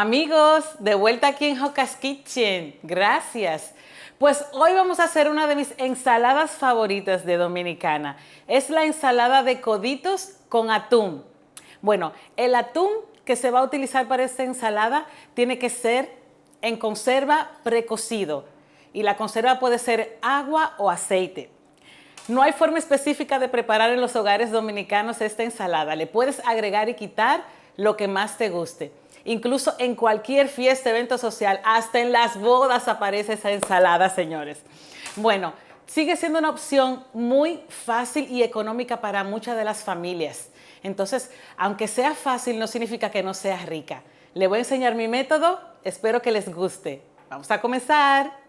Amigos, de vuelta aquí en Joca's Kitchen. Gracias. Pues hoy vamos a hacer una de mis ensaladas favoritas de Dominicana. Es la ensalada de coditos con atún. Bueno, el atún que se va a utilizar para esta ensalada tiene que ser en conserva precocido. Y la conserva puede ser agua o aceite. No hay forma específica de preparar en los hogares dominicanos esta ensalada. Le puedes agregar y quitar lo que más te guste. Incluso en cualquier fiesta, evento social, hasta en las bodas aparece esa ensalada, señores. Bueno, sigue siendo una opción muy fácil y económica para muchas de las familias. Entonces, aunque sea fácil, no significa que no sea rica. Le voy a enseñar mi método, espero que les guste. Vamos a comenzar.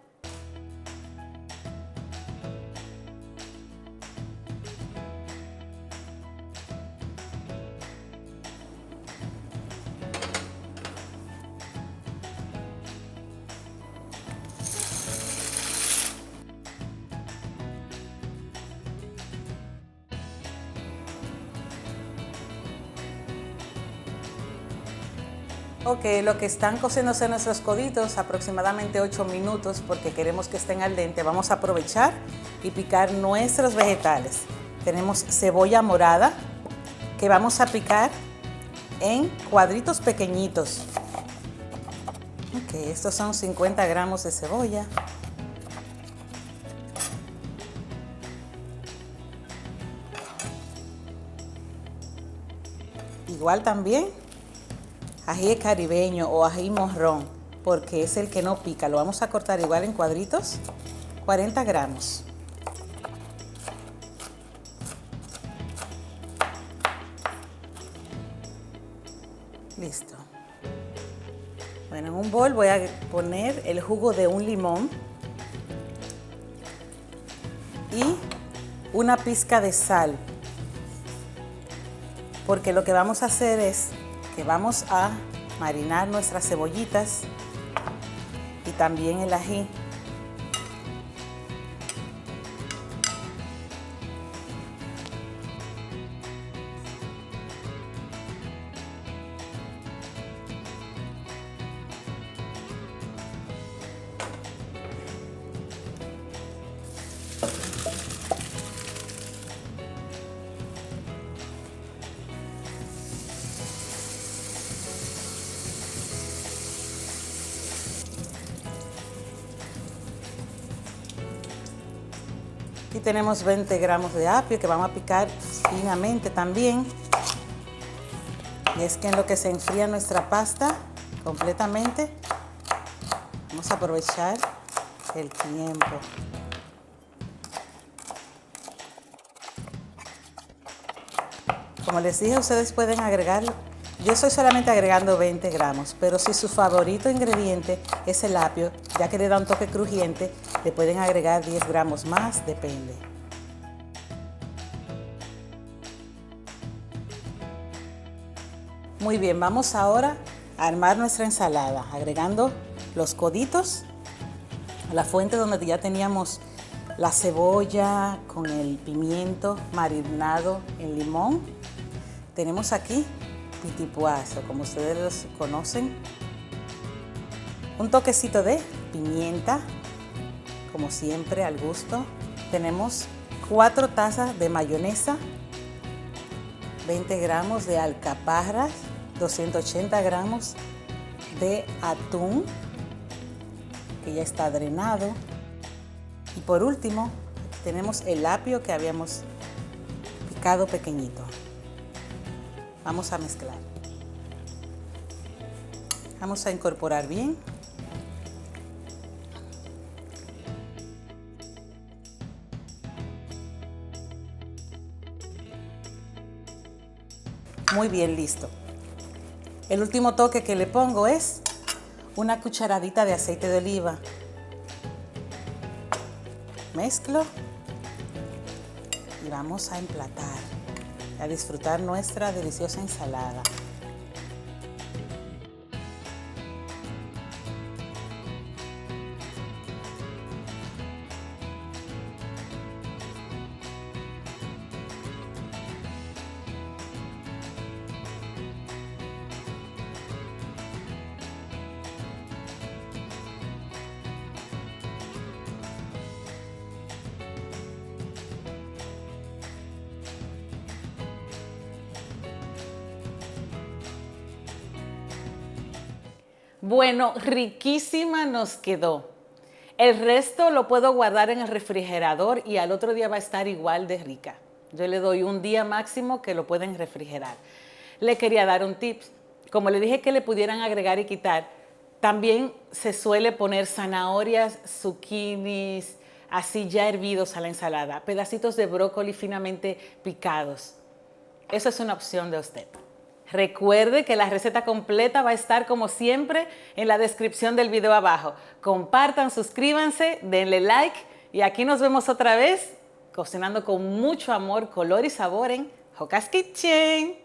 Ok, lo que están cociéndose nuestros coditos, aproximadamente 8 minutos, porque queremos que estén al dente. Vamos a aprovechar y picar nuestros vegetales. Tenemos cebolla morada, que vamos a picar en cuadritos pequeñitos. Ok, estos son 50 gramos de cebolla. Igual también ají caribeño o ají morrón, porque es el que no pica. Lo vamos a cortar igual en cuadritos, 40 gramos. Listo. Bueno, en un bol voy a poner el jugo de un limón y una pizca de sal, porque lo que vamos a hacer es que vamos a marinar nuestras cebollitas y también el ají. Aquí tenemos 20 gramos de apio que vamos a picar finamente también. Y es que en lo que se enfría nuestra pasta completamente, vamos a aprovechar el tiempo. Como les dije, ustedes pueden agregar, yo estoy solamente agregando 20 gramos, pero si su favorito ingrediente es el apio, ya que le da un toque crujiente, le pueden agregar 10 gramos más, depende. Muy bien, vamos ahora a armar nuestra ensalada, agregando los coditos a la fuente donde ya teníamos la cebolla con el pimiento marinado en limón. Tenemos aquí pitipuazo, como ustedes los conocen. Un toquecito de pimienta, como siempre, al gusto. Tenemos 4 tazas de mayonesa, 20 gramos de alcaparras, 280 gramos de atún, que ya está drenado. Y por último, tenemos el apio que habíamos picado pequeñito. Vamos a mezclar. Vamos a incorporar bien. Muy bien, listo. El último toque que le pongo es una cucharadita de aceite de oliva. Mezclo y vamos a emplatar, a disfrutar nuestra deliciosa ensalada. Bueno, riquísima nos quedó. El resto lo puedo guardar en el refrigerador y al otro día va a estar igual de rica. Yo le doy un día máximo que lo pueden refrigerar. Le quería dar un tip. Como le dije que le pudieran agregar y quitar, también se suele poner zanahorias, zucchinis, así ya hervidos a la ensalada, pedacitos de brócoli finamente picados. Eso es una opción de usted. Recuerde que la receta completa va a estar como siempre en la descripción del video abajo. Compartan, suscríbanse, denle like y aquí nos vemos otra vez cocinando con mucho amor, color y sabor en Joca's Kitchen.